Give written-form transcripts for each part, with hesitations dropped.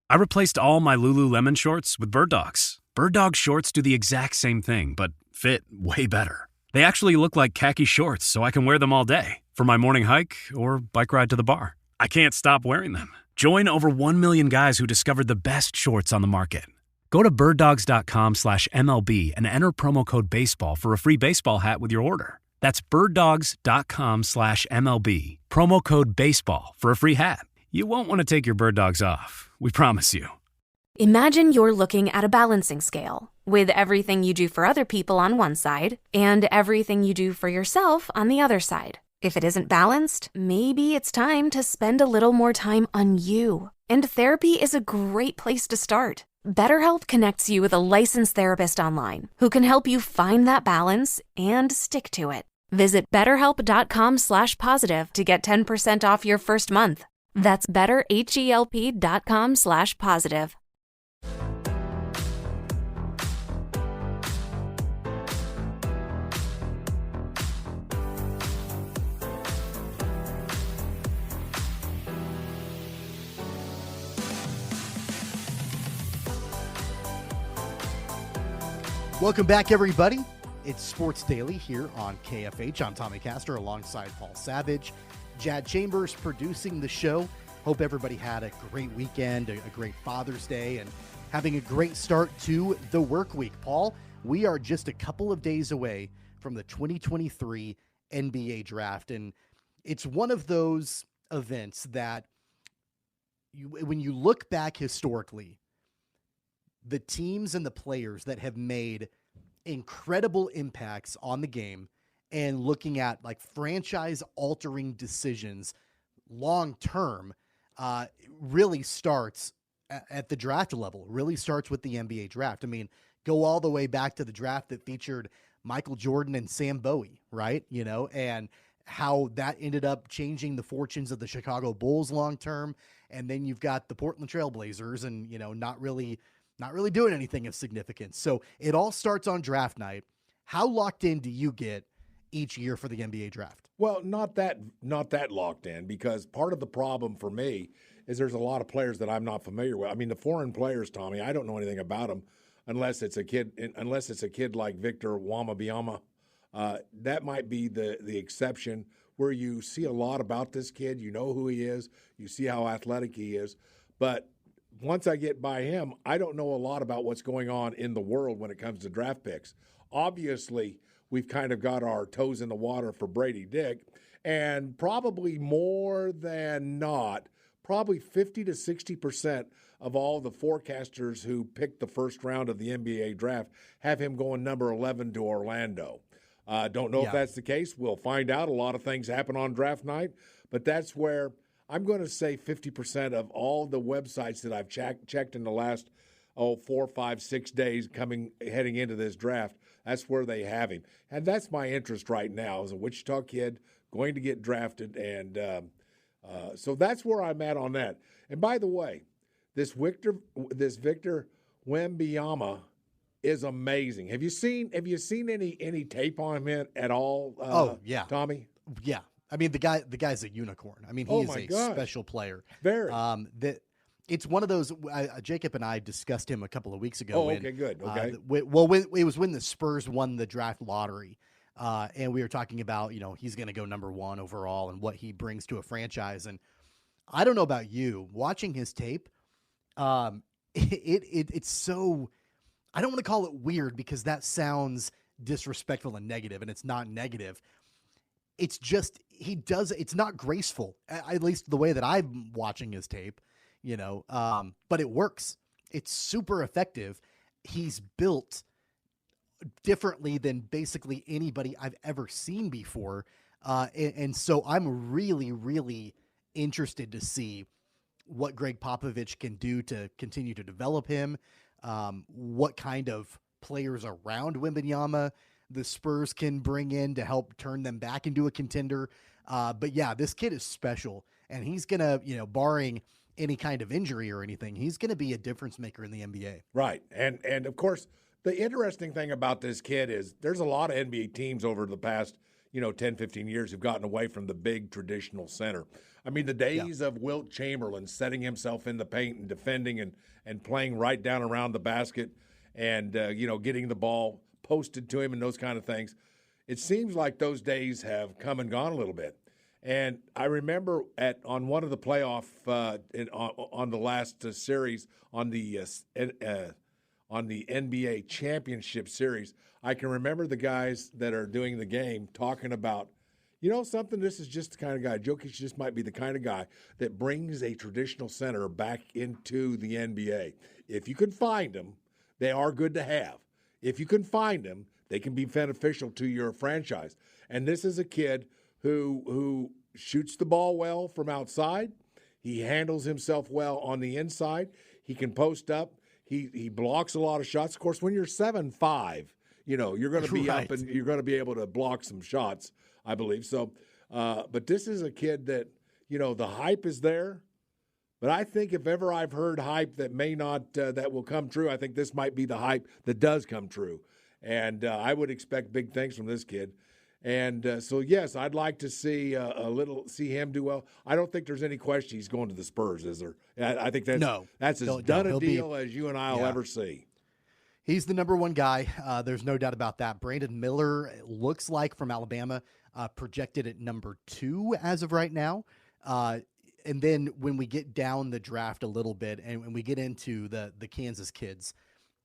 I replaced all my Lululemon shorts with Bird Dogs. Bird Dog shorts do the exact same thing, but fit way better. They actually look like khaki shorts, so I can wear them all day for my morning hike or bike ride to the bar. I can't stop wearing them. Join over 1 million guys who discovered the best shorts on the market. Go to birddogs.com/MLB and enter promo code BASEBALL for a free baseball hat with your order. That's birddogs.com/MLB. Promo code BASEBALL for a free hat. You won't want to take your bird dogs off. We promise you. Imagine you're looking at a balancing scale with everything you do for other people on one side and everything you do for yourself on the other side. If it isn't balanced, maybe it's time to spend a little more time on you. And therapy is a great place to start. BetterHelp connects you with a licensed therapist online who can help you find that balance and stick to it. Visit BetterHelp.com/positive to get 10% off your first month. That's BetterHelp.com/positive. Welcome back, everybody. It's Sports Daily here on KFH. I'm Tommy Castor alongside Paul Savage. Jad Chambers producing the show. Hope everybody had a great weekend, a great Father's Day, and having a great start to the work week. Paul, we are just a couple of days away from the 2023 NBA draft, and it's one of those events that when you look back historically, the teams and the players that have made incredible impacts on the game and looking at like franchise altering decisions long term really starts at the draft level, really starts with the NBA draft. I mean, go all the way back to the draft that featured Michael Jordan and Sam Bowie, right? You know, and how that ended up changing the fortunes of the Chicago Bulls long term. And then you've got the Portland Trailblazers and, you know, not really doing anything of significance. So it all starts on draft night. How locked in do you get each year for the NBA draft? Well, not that locked in, because part of the problem for me is there's a lot of players that I'm not familiar with. I mean, the foreign players, Tommy, I don't know anything about them unless it's a kid like Victor Wembanyama. That might be the exception where you see a lot about this kid. You know who he is. You see how athletic he is. But once I get by him, I don't know a lot about what's going on in the world when it comes to draft picks. Obviously, we've kind of got our toes in the water for Brady Dick, and probably more than not, probably 50 to 60% of all the forecasters who picked the first round of the NBA draft have him going number 11 to Orlando. Don't know if that's the case. We'll find out. A lot of things happen on draft night, but that's where – I'm going to say 50% of all the websites that I've checked in the last 4, 5, 6 days heading into this draft, that's where they have him. And that's my interest right now, as a Wichita kid going to get drafted. And so that's where I'm at on that. And by the way, this Victor Wembanyama is amazing. Have you seen any tape on him at all? Tommy? Yeah. I mean, the guy's a unicorn. I mean, he is a special player. Very. It's one of those. Jacob and I discussed him a couple of weeks ago. Oh, okay, good. Okay. It was when the Spurs won the draft lottery, and we were talking about, you know, he's going to go number 1 overall and what he brings to a franchise. And I don't know about you, watching his tape, it's so. I don't want to call it weird because that sounds disrespectful and negative, and it's not negative. It's just it's not graceful, at least the way that I'm watching his tape, you know, but it works. It's super effective. He's built differently than basically anybody I've ever seen before. And so I'm really, really interested to see what Greg Popovich can do to continue to develop him, what kind of players around Wembanyama the Spurs can bring in to help turn them back into a contender. But yeah, this kid is special, and he's going to, you know, barring any kind of injury or anything, he's going to be a difference maker in the NBA. Right. And of course, the interesting thing about this kid is there's a lot of NBA teams over the past 10, 15 years who've gotten away from the big traditional center. I mean, the days of Wilt Chamberlain setting himself in the paint and defending and playing right down around the basket and, getting the ball posted to him and those kind of things, it seems like those days have come and gone a little bit. And I remember on one of the playoff on the last series on the NBA championship series, I can remember the guys that are doing the game talking about, something. This is just the kind of guy. Jokic just might be the kind of guy that brings a traditional center back into the NBA. If you can find them, they are good to have. If you can find them, they can be beneficial to your franchise. And this is a kid who shoots the ball well from outside. He handles himself well on the inside. He can post up. He blocks a lot of shots. Of course, when you're 7'5", you're going to be up and you're going to be able to block some shots, I believe. So, but this is a kid that, the hype is there. But I think if ever I've heard hype that may not, that will come true, I think this might be the hype that does come true. And I would expect big things from this kid. And so, yes, I'd like to see see him do well. I don't think there's any question he's going to the Spurs, is there? I think that's as done a deal as you and I will ever see. He's the number one guy. There's no doubt about that. Brandon Miller looks like from Alabama, projected at number 2 as of right now. And then when we get down the draft a little bit and when we get into the Kansas kids,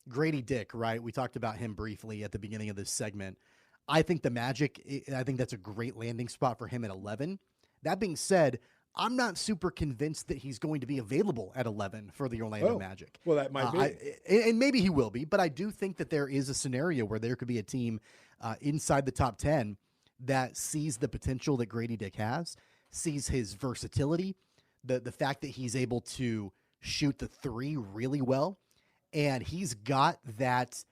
Grady Dick, right? We talked about him briefly at the beginning of this segment. I think the Magic, I think that's a great landing spot for him at 11. That being said, I'm not super convinced that he's going to be available at 11 for the Orlando Magic. Well, that might be. And maybe he will be, but I do think that there is a scenario where there could be a team inside the top 10 that sees the potential that Grady Dick has, sees his versatility, the fact that he's able to shoot the three really well, and he's got that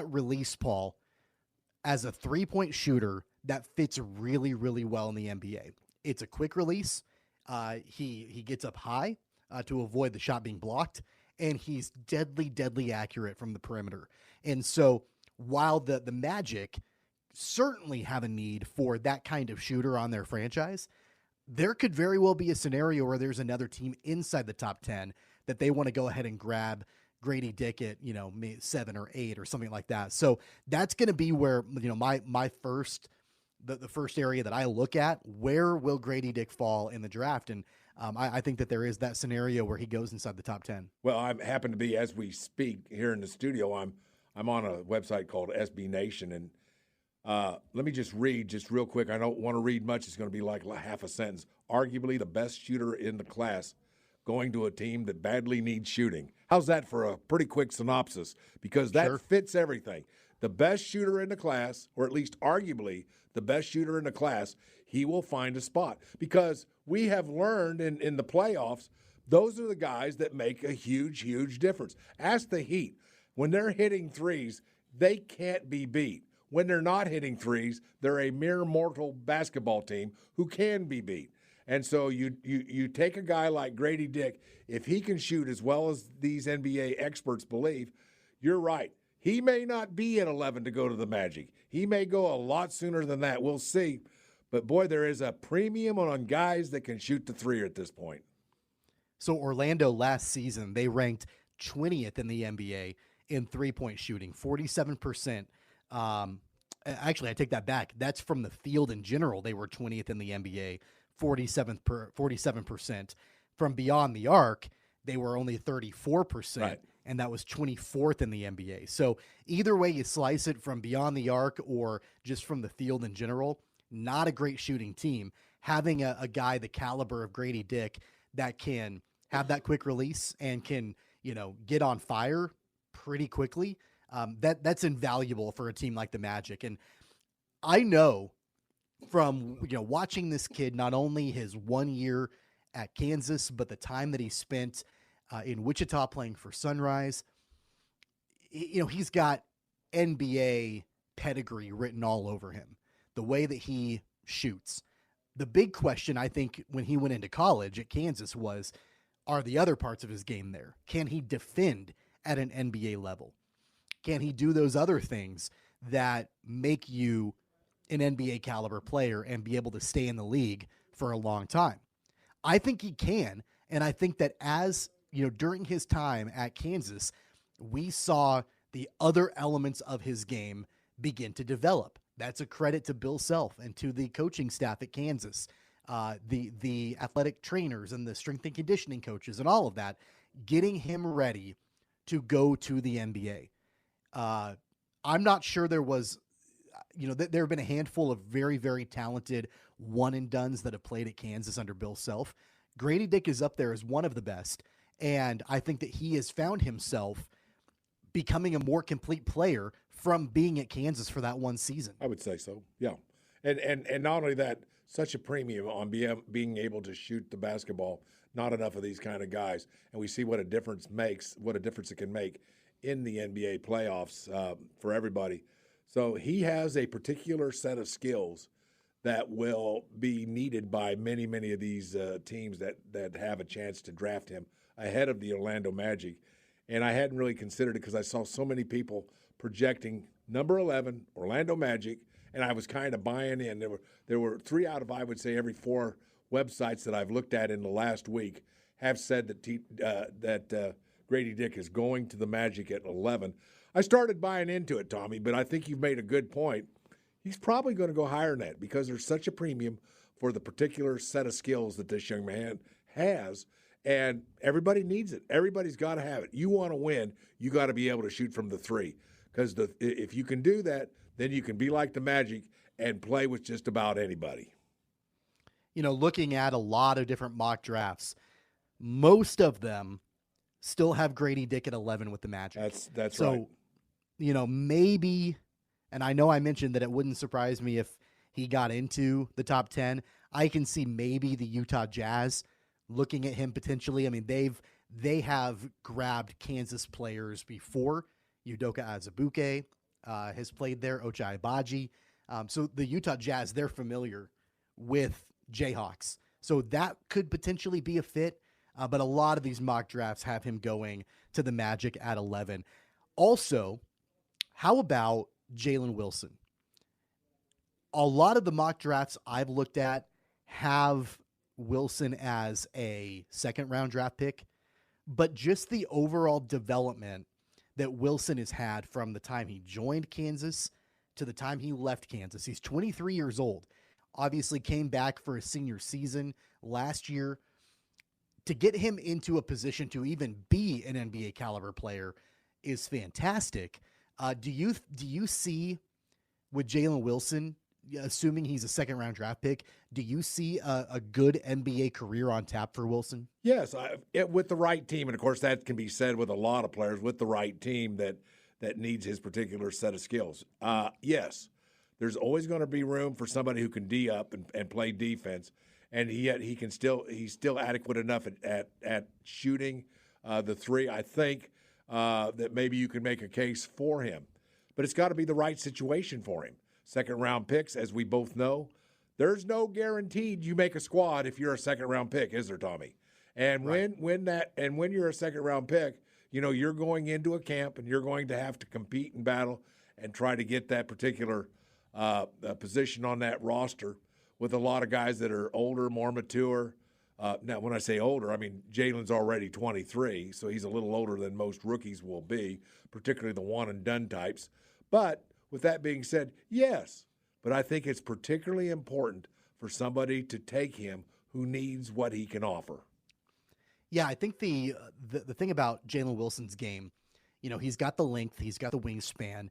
release, Paul, as a three-point shooter that fits really, really well in the NBA. It's a quick release. He gets up high to avoid the shot being blocked, and he's deadly, deadly accurate from the perimeter. And so while the Magic certainly have a need for that kind of shooter on their franchise, there could very well be a scenario where there's another team inside the top 10 that they want to go ahead and grab Grady Dick at, 7 or 8 or something like that. So that's going to be where, my first, the first area that I look at, where will Grady Dick fall in the draft? And I think that there is that scenario where he goes inside the top 10. Well, I happen to be, as we speak here in the studio, I'm on a website called SB Nation, and let me just read just real quick. I don't want to read much. It's going to be like half a sentence. Arguably the best shooter in the class, going to a team that badly needs shooting. How's that for a pretty quick synopsis? Because that fits everything. The best shooter in the class, or at least arguably the best shooter in the class, he will find a spot. Because we have learned in the playoffs, those are the guys that make a huge, huge difference. Ask the Heat. When they're hitting threes, they can't be beat. When they're not hitting threes, they're a mere mortal basketball team who can be beat. And so you take a guy like Grady Dick, if he can shoot as well as these NBA experts believe, you're right. He may not be at 11 to go to the Magic. He may go a lot sooner than that. We'll see. But, boy, there is a premium on guys that can shoot the three at this point. So Orlando last season, they ranked 20th in the NBA in three-point shooting, 47%. Actually, I take that back. That's from the field in general. They were 20th in the NBA, 47%. From beyond the arc, they were only 34%, right, and that was 24th in the NBA. So either way you slice it, from beyond the arc or just from the field in general, not a great shooting team. Having a guy the caliber of Grady Dick that can have that quick release and can, get on fire pretty quickly, that's invaluable for a team like the Magic. And I know from, watching this kid, not only his 1 year at Kansas, but the time that he spent in Wichita playing for Sunrise, he's got NBA pedigree written all over him, the way that he shoots. The big question, I think, when he went into college at Kansas was, are the other parts of his game there? Can he defend at an NBA level? Can he do those other things that make you an NBA caliber player and be able to stay in the league for a long time. I think he can. And I think that as, during his time at Kansas, we saw the other elements of his game begin to develop. That's a credit to Bill Self and to the coaching staff at Kansas, the athletic trainers and the strength and conditioning coaches and all of that, getting him ready to go to the NBA. I'm not sure there was, there have been a handful of very, very talented one-and-dones that have played at Kansas under Bill Self. Grady Dick is up there as one of the best, and I think that he has found himself becoming a more complete player from being at Kansas for that one season. I would say so, yeah. And not only that, such a premium on being able to shoot the basketball. Not enough of these kind of guys, and we see what a difference it can make in the NBA playoffs for everybody. So he has a particular set of skills that will be needed by many, many of these teams that have a chance to draft him ahead of the Orlando Magic. And I hadn't really considered it because I saw so many people projecting number 11, Orlando Magic, and I was kind of buying in. There were 3 out of, I would say, every 4 websites that I've looked at in the last week have said that Grady Dick is going to the Magic at 11. I started buying into it, Tommy, but I think you've made a good point. He's probably going to go higher than that because there's such a premium for the particular set of skills that this young man has, and everybody needs it. Everybody's got to have it. You want to win, you got to be able to shoot from the 3 because if you can do that, then you can be like the Magic and play with just about anybody. Looking at a lot of different mock drafts, most of them still have Grady Dick at 11 with the Magic. That's so, right. Maybe, and I know I mentioned that it wouldn't surprise me if he got into the top 10. I can see maybe the Utah Jazz looking at him potentially. I mean, they have grabbed Kansas players before. Udoka Azubuike has played there, Ochai Agbaji. So the Utah Jazz, they're familiar with Jayhawks. So that could potentially be a fit. But a lot of these mock drafts have him going to the Magic at 11. Also, how about Jalen Wilson? A lot of the mock drafts I've looked at have Wilson as a second-round draft pick, but just the overall development that Wilson has had from the time he joined Kansas to the time he left Kansas. He's 23 years old. Obviously came back for his senior season last year. To get him into a position to even be an NBA caliber player is fantastic. Do you see with Jalen Wilson, assuming he's a second-round draft pick, do you see a good NBA career on tap for Wilson? Yes, with the right team, and of course that can be said with a lot of players, with the right team that needs his particular set of skills. Yes, there's always going to be room for somebody who can D up and play defense, and yet he's still adequate enough at shooting the 3. I think that maybe you can make a case for him, but it's got to be the right situation for him. Second-round picks, as we both know, there's no guaranteed you make a squad if you're a second-round pick, is there, Tommy? And right. when you're a second-round pick, you're going into a camp and you're going to have to compete and battle and try to get that particular position on that roster with a lot of guys that are older, more mature. Now, when I say older, I mean Jalen's already 23, so he's a little older than most rookies will be, particularly the one-and-done types. But with that being said, yes, but I think it's particularly important for somebody to take him who needs what he can offer. Yeah, I think the thing about Jalen Wilson's game, he's got the length, he's got the wingspan.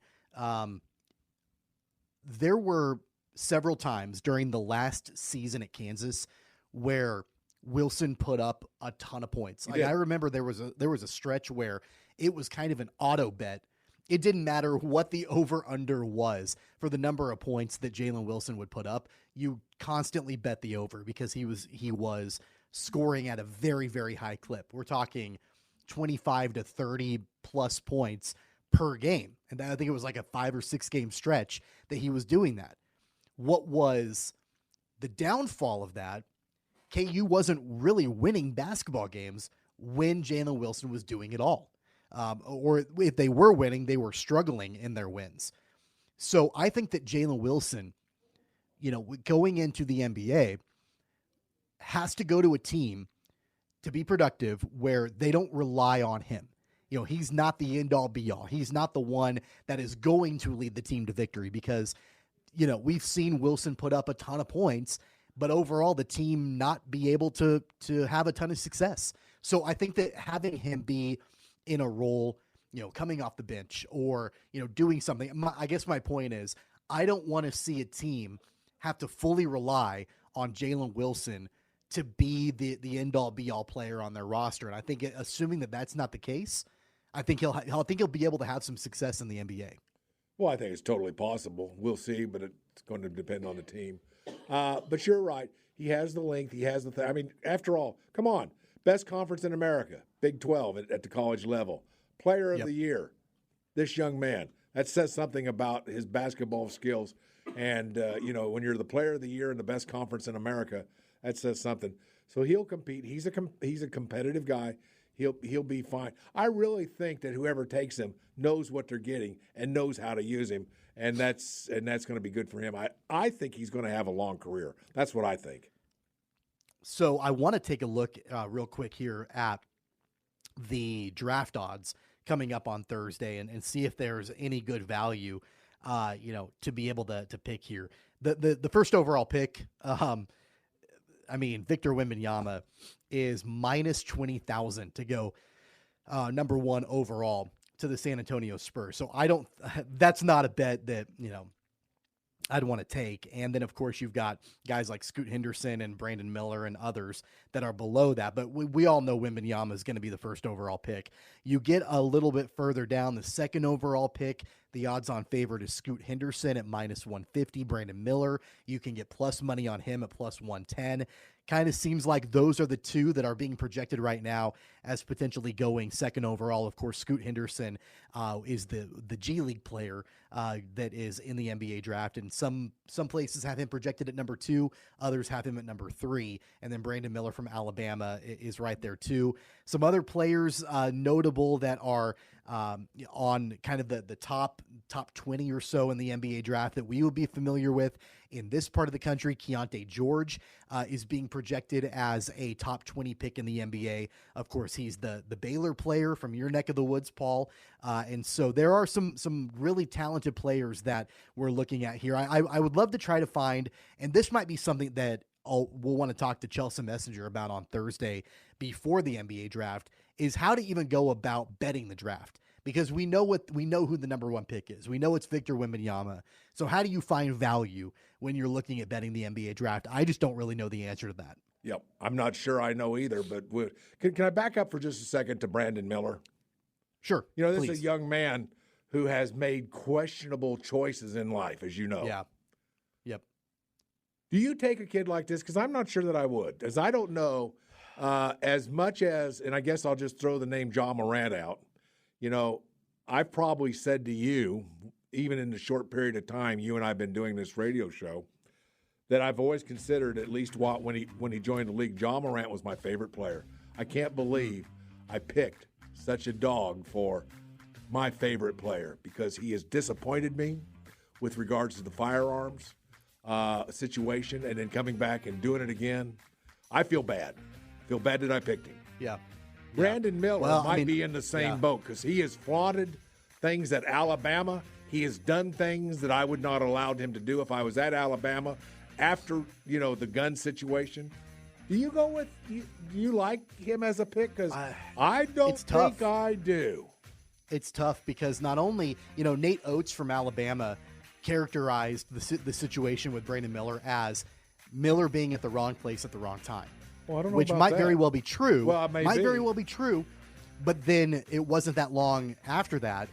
There were several times during the last season at Kansas where Wilson put up a ton of points. Like, I remember there was a stretch where it was kind of an auto bet. It didn't matter what the over-under was for the number of points that Jalen Wilson would put up. You constantly bet the over because he was scoring at a very, very high clip. We're talking 25 to 30 plus points per game. And I think it was like a 5 or 6 game stretch that he was doing that. What was the downfall of that? KU wasn't really winning basketball games when Jalen Wilson was doing it all. Or if they were winning, they were struggling in their wins. So I think that Jalen Wilson going into the NBA, has to go to a team to be productive where they don't rely on him. He's not the end-all be-all. He's not the one that is going to lead the team to victory because, we've seen Wilson put up a ton of points, but overall the team not be able to have a ton of success. So I think that having him be in a role, coming off the bench or, doing something, I guess my point is I don't want to see a team have to fully rely on Jalen Wilson to be the end-all be-all player on their roster. And I think assuming that that's not the case, I think he'll be able to have some success in the NBA. Well, I think it's totally possible. We'll see, but it's going to depend on the team. But you're right. He has the length. He has the I mean, after all, come on. Best conference in America, Big 12 at the college level. Player of the year, this young man. That says something about his basketball skills. And, when you're the player of the year in the best conference in America, that says something. So he'll compete. He's a competitive guy. He'll be fine. I really think that whoever takes him knows what they're getting and knows how to use him, and that's going to be good for him. I think he's going to have a long career. That's what I think. So I want to take a look real quick here at the draft odds coming up on Thursday and see if there's any good value, to be able to pick here. The first overall pick, Victor Wembanyama is minus 20,000 to go number one overall to the San Antonio Spurs. So that's not a bet that, I'd want to take. And then, of course, you've got guys like Scoot Henderson and Brandon Miller and others that are below that. But we all know Wembanyama is going to be the first overall pick. You get a little bit further down, the second overall pick, the odds-on favorite is Scoot Henderson at minus 150. Brandon Miller, you can get plus money on him at plus 110. Kind of seems like those are the two that are being projected right now as potentially going second overall. Of course, Scoot Henderson is the G League player that is in the NBA draft, and some places have him projected at number 2, others have him at number 3, and then Brandon Miller from Alabama is right there too. Some other players notable that are on kind of the top 20 or so in the NBA draft that we will be familiar with in this part of the country. Keontae George is being projected as a top 20 pick in the NBA. Of course, he's the Baylor player from your neck of the woods, Paul. And so there are some really talented players that we're looking at here. I would love to try to find, and this might be something that we'll want to talk to Chelsea Messenger about on Thursday before the NBA draft, is how to even go about betting the draft. Because we know who the number one pick is. We know it's Victor Wembanyama. So how do you find value when you're looking at betting the NBA draft? I just don't really know the answer to that. Yep, I'm not sure I know either. But can I back up for just a second to Brandon Miller? Sure. This please. is a young man who has made questionable choices in life, as you know. Yeah. Yep. Do you take a kid like this? Because I'm not sure that I would, as I don't know as much as, and I guess I'll just throw the name John Morant out. I've probably said to you, even in the short period of time you and I have been doing this radio show, that I've always considered, at least when he joined the league, John Morant was my favorite player. I can't believe I picked such a dog for my favorite player because he has disappointed me with regards to the firearms situation, and then coming back and doing it again. I feel bad. That I picked him. Yeah. Brandon Miller might be in the same boat because he has flaunted things at Alabama. He has done things that I would not have allowed him to do if I was at Alabama after, the gun situation. Do you go with – do you like him as a pick? Because I don't think I do. It's tough because not only, Nate Oates from Alabama characterized the situation with Brandon Miller as Miller being at the wrong place at the wrong time. Well, I don't know which about might that. very well be true. Well, it might very well be true. But then it wasn't that long after that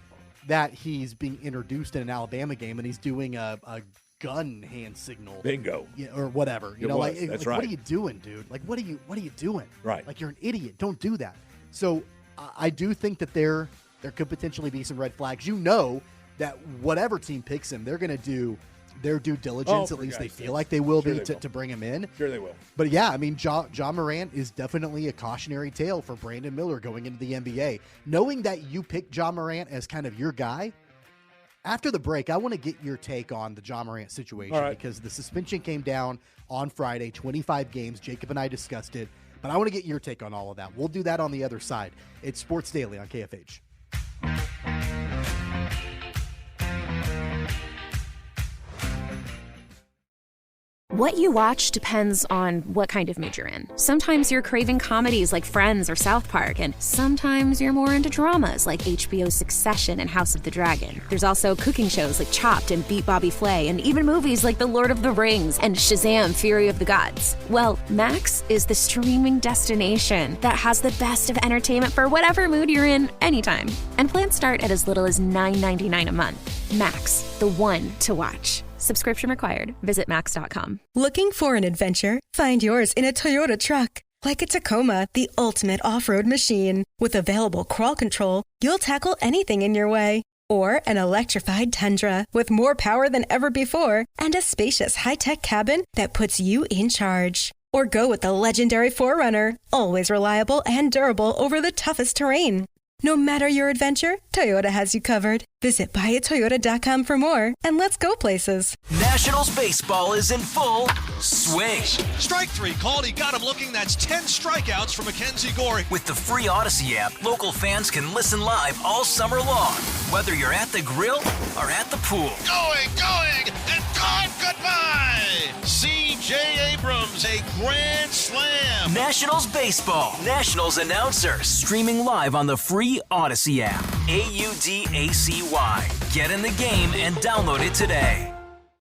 he's being introduced in an Alabama game and he's doing a gun hand signal. Bingo. Or whatever. That's right. What are you doing, dude? Like, what are you doing? Right. Like, you're an idiot. Don't do that. So I do think that there could potentially be some red flags. That whatever team picks him, they're going to do their due diligence, at least they feel like they will to bring him in. Sure they will. But yeah, John Morant is definitely a cautionary tale for Brandon Miller going into the NBA. Knowing that you picked John Morant as kind of your guy, After the break, I want to get your take on the Ja Morant situation because the suspension came down on Friday, 25 games. Jacob and I discussed it, but I want to get your take on all of that. We'll do that on the other side. It's Sports Daily on KFH. What you watch depends on what kind of mood you're in. Sometimes you're craving comedies like Friends or South Park, and sometimes you're more into dramas like HBO's Succession and House of the Dragon. There's also cooking shows like Chopped and Beat Bobby Flay, and even movies like The Lord of the Rings and Shazam! Fury of the Gods. Well, Max is the streaming destination that has the best of entertainment for whatever mood you're in anytime. And plans start at as little as $9.99 a month. Max, the one to watch. Subscription required. Visit max.com. Looking for an adventure? Find yours in a Toyota truck. Like a Tacoma, the ultimate off-road machine. With available crawl control, you'll tackle anything in your way. Or an electrified Tundra with more power than ever before and a spacious high-tech cabin that puts you in charge. Or go with the legendary 4Runner, always reliable and durable over the toughest terrain. No matter your adventure, Toyota has you covered. Visit buyatoyota.com for more, and let's go places. Nationals baseball is in full swing. Strike three called. He got him looking. That's 10 strikeouts for Mackenzie Gore. With the free Odyssey app, local fans can listen live all summer long, whether you're at the grill or at the pool. Going, and gone. Goodbye. C.J. Abrams, a grand slam. Nationals baseball. Nationals announcers streaming live on the free Odyssey app. AUDACY. Get in the game and download it today.